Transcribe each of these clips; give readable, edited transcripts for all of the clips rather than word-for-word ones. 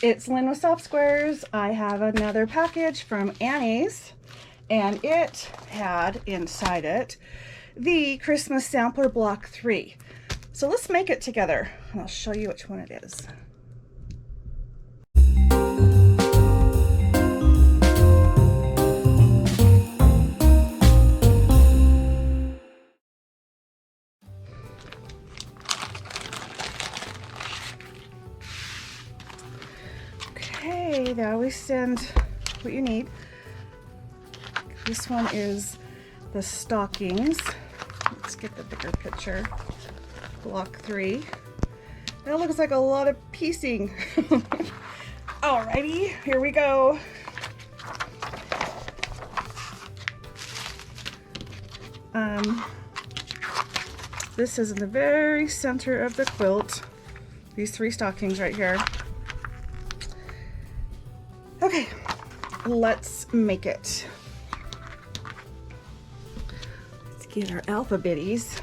It's Lynn with Soft Squares. I have another package from Annie's, and it had inside it the Christmas Sampler Block 3. So let's make it together, and I'll show you which one it is. Okay, they always send what you need. This one is the stockings. Let's get the bigger picture. Block 3. That looks like a lot of piecing. Alrighty, here we go. This is in the very center of the quilt. These 3 stockings right here. Okay, let's make it. Let's get our alphabetties.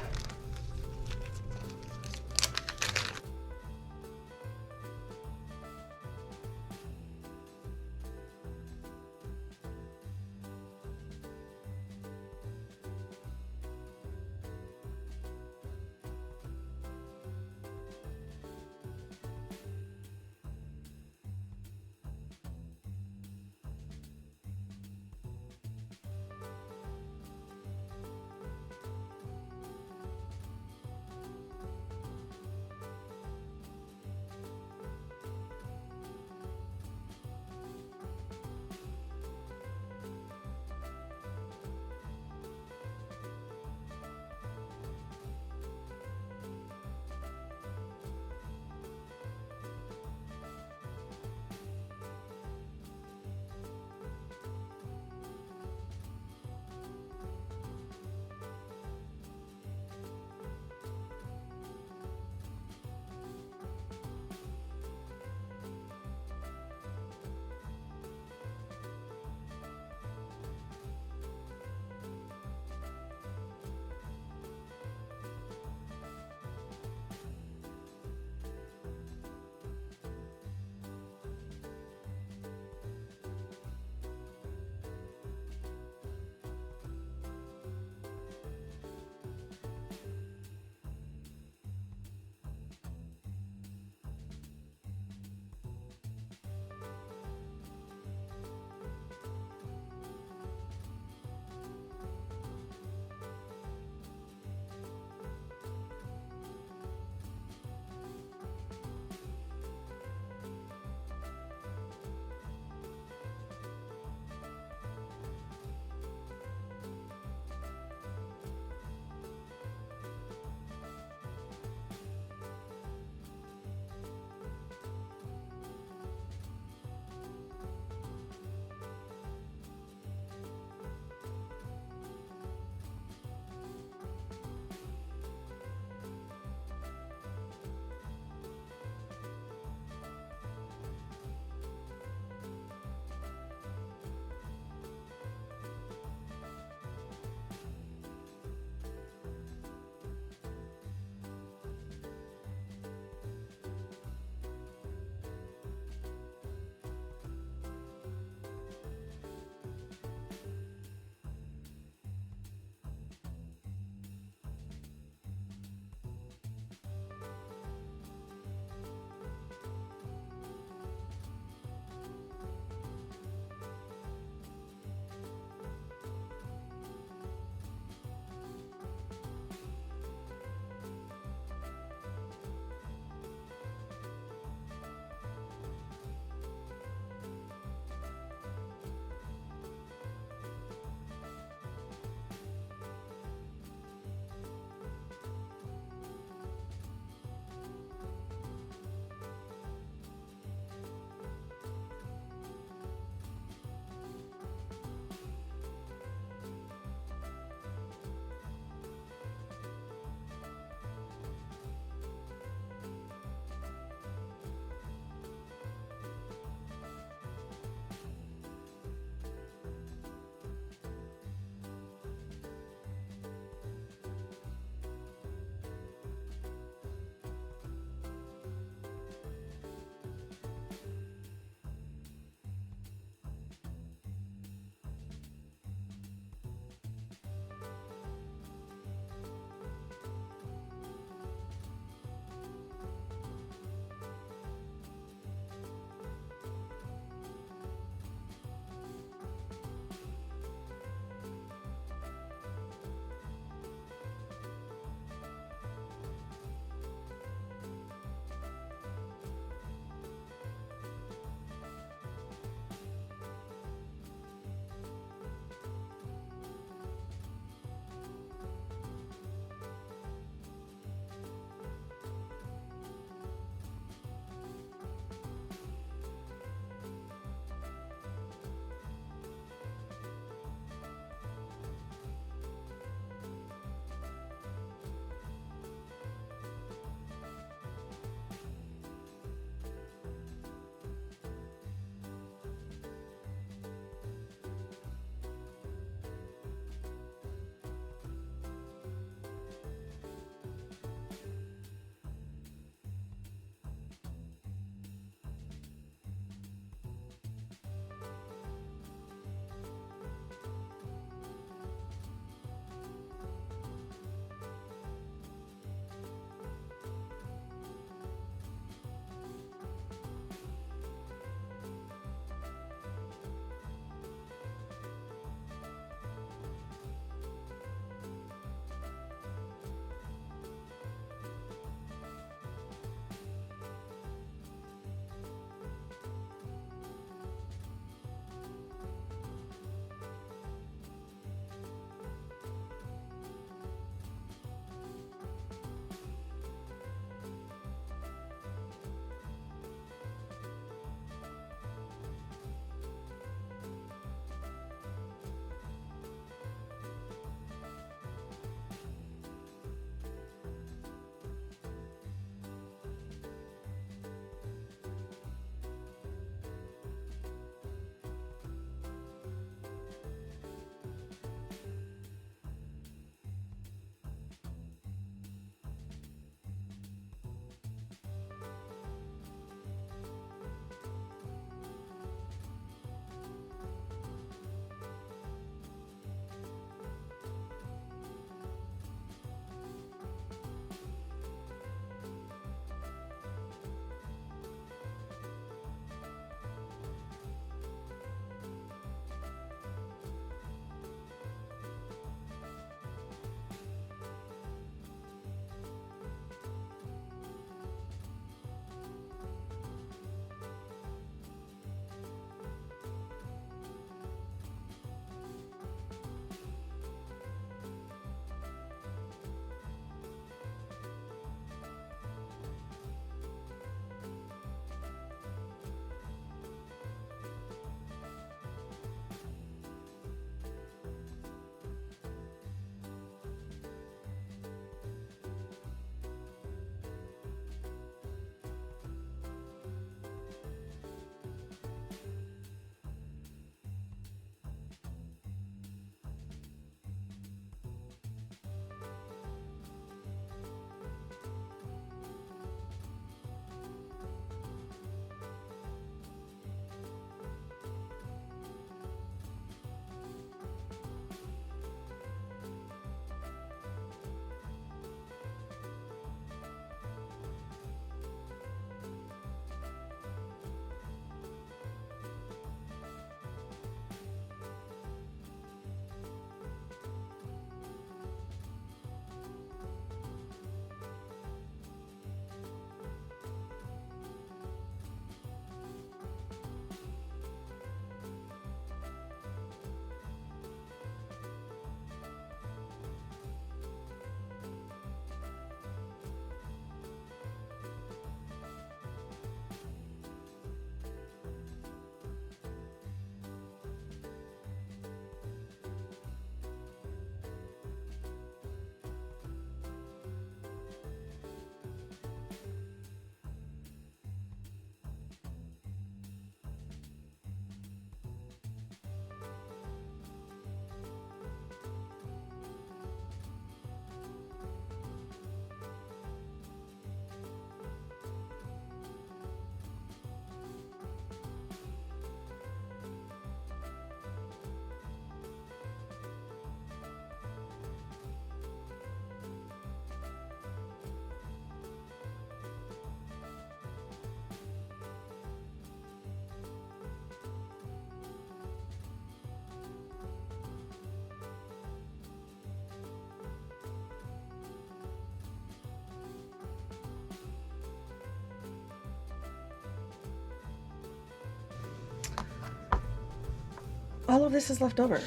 all of this is left over.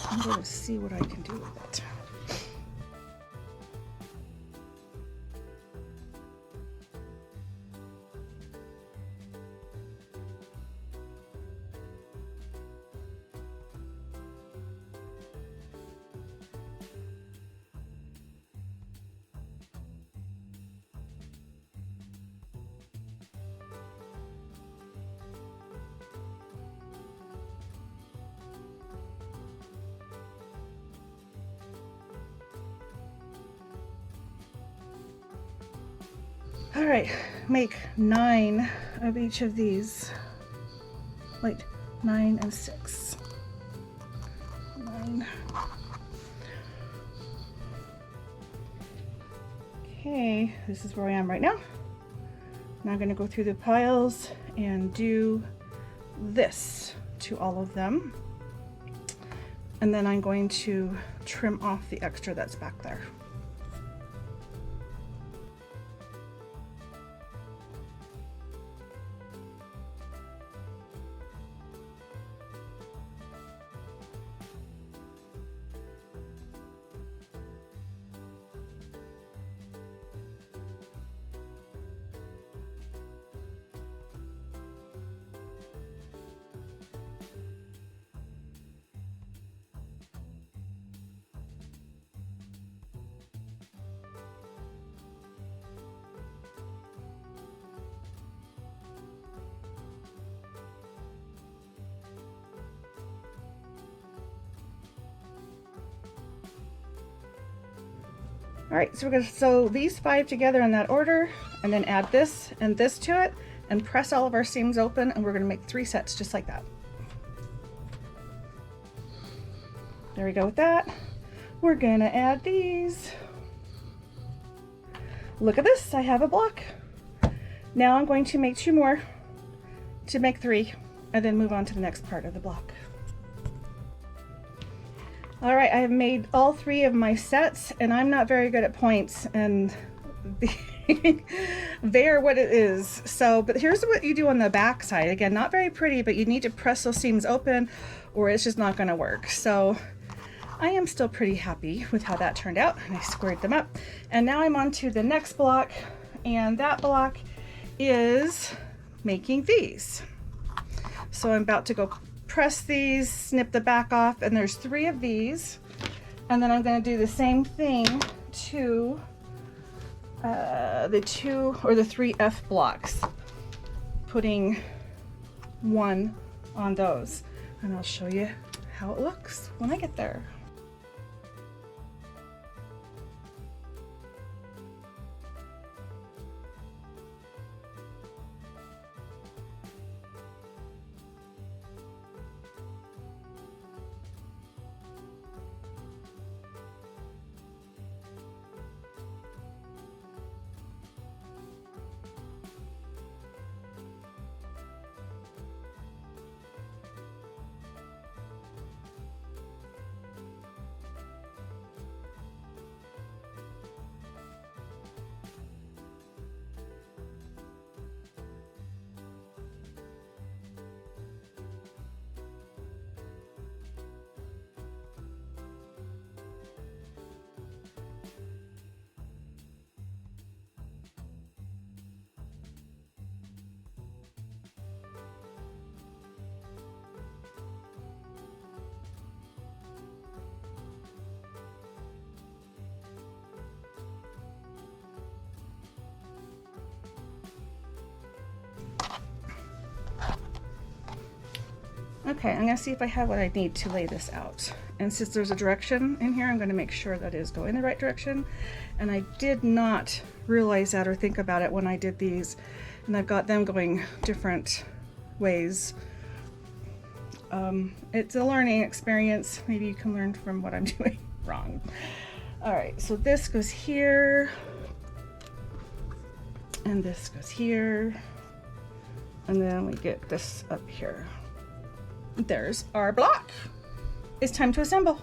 I'm going to see what I can do with it. All right, make 9 of each of these. Wait, 9 and 6. 9. Okay, this is where I am right now. Now I'm going to go through the piles and do this to all of them. And then I'm going to trim off the extra that's back there. All right, so we're going to sew these 5 together in that order, and then add this and this to it, and press all of our seams open, and we're going to make 3 sets just like that. There we go with that. We're going to add these. Look at this, I have a block. Now I'm going to make 2 more to make 3, and then move on to the next part of the block. All right, I have made all 3 of my sets, and I'm not very good at points, and they are what it is. So, but here's what you do on the back side. Again, not very pretty, but you need to press those seams open or it's just not gonna work. So I am still pretty happy with how that turned out, and I squared them up. And now I'm on to the next block, and that block is making these. So I'm about to go press these, snip the back off, and there's 3 of these, and then I'm going to do the same thing to the 2 or the 3 F blocks, putting 1 on those, and I'll show you how it looks when I get there. Okay, I'm gonna see if I have what I need to lay this out. And since there's a direction in here, I'm gonna make sure that it is going the right direction. And I did not realize that or think about it when I did these. And I've got them going different ways. It's a learning experience. Maybe you can learn from what I'm doing wrong. All right, so this goes here. And this goes here. And then we get this up here. There's our block. It's time to assemble.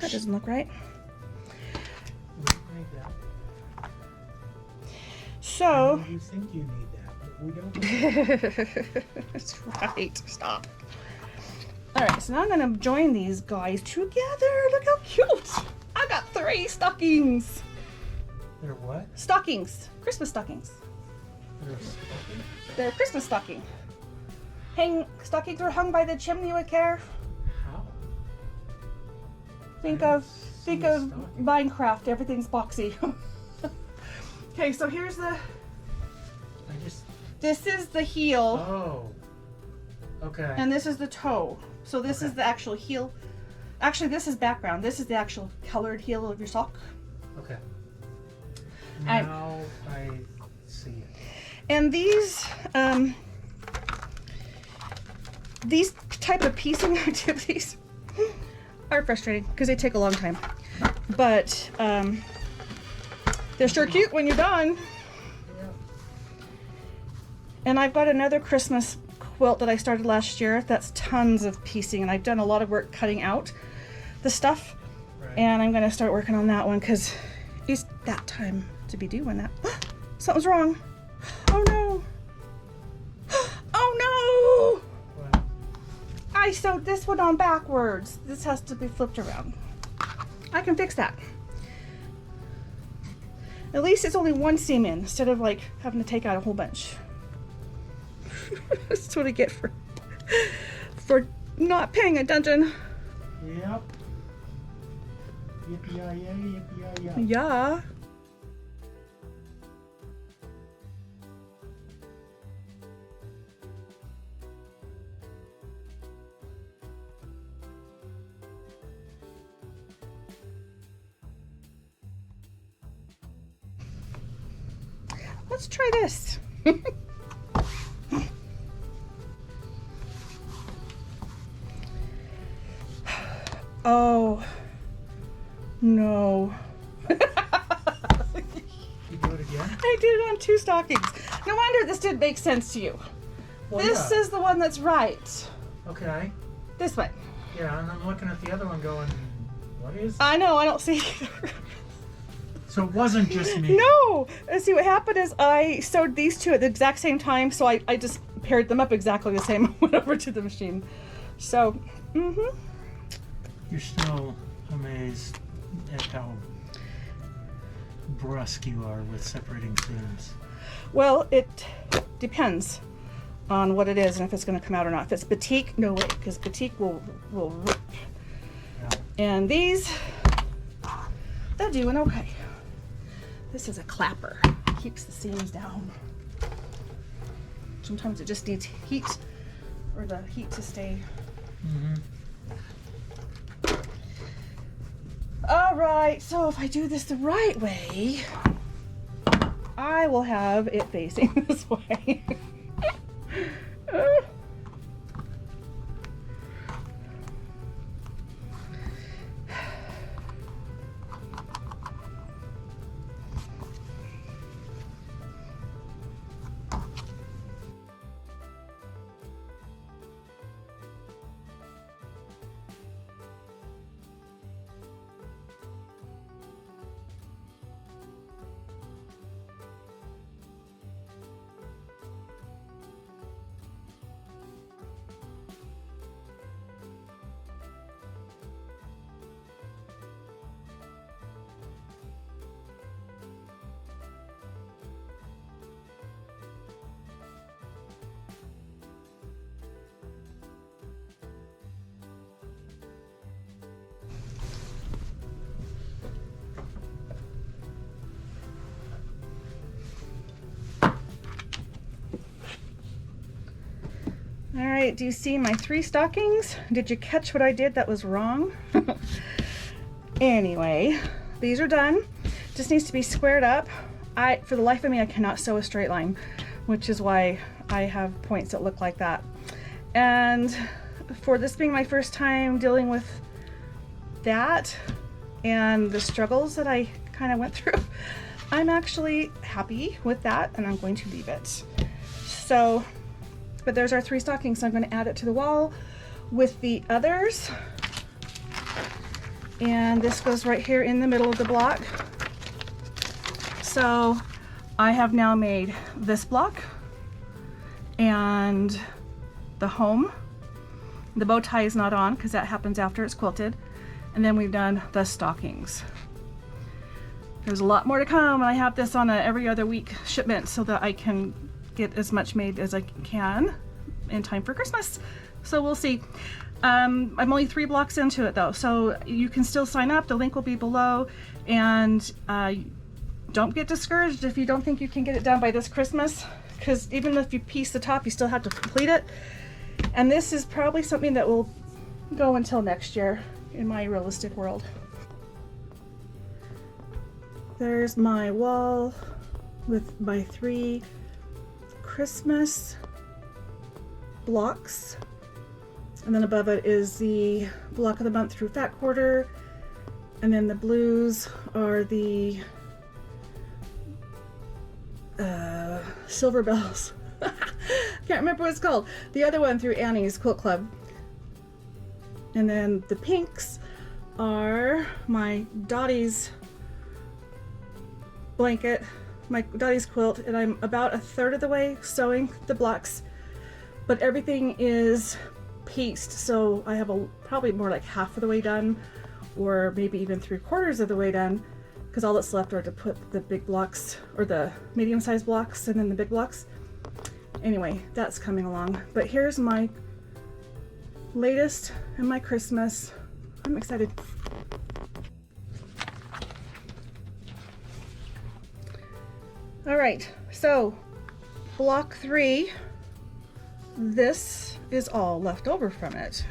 That doesn't look right. We need that. So. You think you need that, but we don't need that. That's right. Stop. Alright, so now I'm going to join these guys together. Look how cute. I got 3 stockings. They're what? Stockings. Christmas stockings. They're stockings? They're Christmas stocking. Stockings are hung by the chimney with care. How? Think of Minecraft. Everything's boxy. Okay, so here's the... This is the heel. Oh. Okay. And this is the toe. So this is the actual heel. Actually, this is background. This is the actual colored heel of your sock. Okay. Now I see it. And these type of piecing activities are frustrating because they take a long time. But they're sure cute when you're done. Yeah. And I've got another Christmas quilt that I started last year that's tons of piecing, and I've done a lot of work cutting out the stuff. Right. And I'm going to start working on that one because it's that time to be doing that. Something's wrong. Oh no. Oh no. What? I sewed this one on backwards. This has to be flipped around. I can fix that. At least it's only one seam in instead of like having to take out a whole bunch. That's what I get for not paying attention. Yep. Yippee-yi-yay, yippee-yi-yay. Yeah. Let's try this. Oh, no. You do it again? I did it on 2 stockings. No wonder this didn't make sense to you. Well, This yeah. is the one that's right. Okay. This one. Yeah, and I'm looking at the other one going, what is? I know, I don't see either. So it wasn't just me. No! And see, what happened is I sewed these 2 at the exact same time, so I just paired them up exactly the same and went over to the machine. So, You're still amazed at how brusque you are with separating seams. Well, it depends on what it is and if it's going to come out or not. If it's batik, no way, because batik will rip. Yeah. And these, they're doing okay. This is a clapper. Keeps the seams down. Sometimes it just needs heat, or the heat to stay. All right, so if I do this the right way, I will have it facing this way. All right, do you see my 3 stockings? Did you catch what I did that was wrong? Anyway, these are done. Just needs to be squared up. For the life of me, I cannot sew a straight line, which is why I have points that look like that. And for this being my first time dealing with that and the struggles that I kind of went through, I'm actually happy with that, and I'm going to leave it. So, but there's our 3 stockings, so I'm going to add it to the wall with the others. And this goes right here in the middle of the block. So I have now made this block and the home. The bow tie is not on because that happens after it's quilted. And then we've done the stockings. There's a lot more to come, and I have this on a every other week shipment so that I can get as much made as I can in time for Christmas. So we'll see. I'm only 3 blocks into it though, so you can still sign up. The link will be below, and don't get discouraged if you don't think you can get it done by this Christmas, because even if you piece the top, you still have to complete it. And this is probably something that will go until next year in my realistic world. There's my wall with my 3 Christmas blocks. And then above it is the block of the month through fat quarter. And then the blues are the silver bells. Can't remember what it's called. The other one through Annie's Quilt Club. And then the pinks are my Dottie's blanket, my Dottie's quilt, and I'm about 1/3 of the way sewing the blocks, but everything is pieced, so I have probably more like half of the way done, or maybe even 3/4 of the way done, because all that's left are to put the big blocks, or the medium-sized blocks, and then the big blocks. Anyway, that's coming along. But here's my latest and my Christmas. I'm excited. All right, so block 3, this is all left over from it.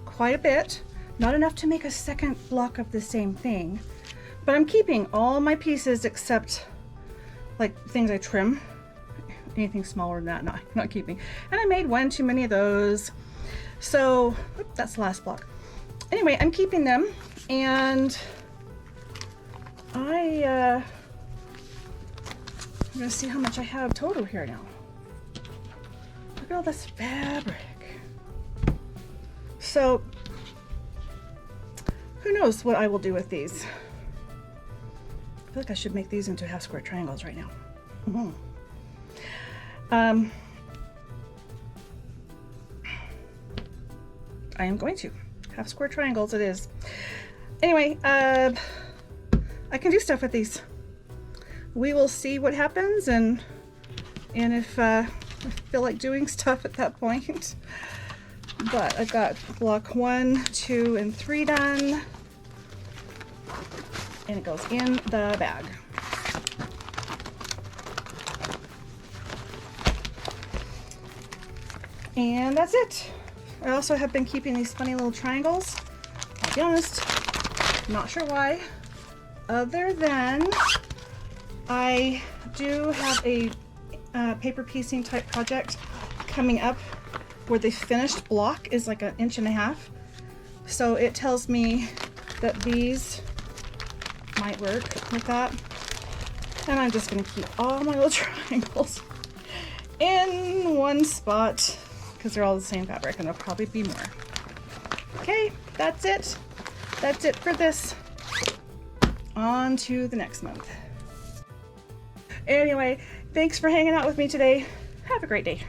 Quite a bit, not enough to make a second block of the same thing, but I'm keeping all my pieces except like things I trim. Anything smaller than that, not keeping. And I made one too many of those. So that's the last block. Anyway, I'm keeping them, and I'm gonna see how much I have total here now. Look at all this fabric. So who knows what I will do with these. I feel like I should make these into half square triangles right now. I am going to. Half square triangles it is. Anyway, I can do stuff with these. We will see what happens, and if I feel like doing stuff at that point. But I've got block 1, 2, and 3 done, and it goes in the bag. And that's it. I also have been keeping these funny little triangles. I'll be honest, not sure why, other than I do have a paper piecing type project coming up where the finished block is like 1.5 inches. So it tells me that these might work with that. And I'm just gonna keep all my little triangles in one spot because they're all the same fabric, and there'll probably be more. Okay, that's it. That's it for this. On to the next month. Anyway, thanks for hanging out with me today. Have a great day.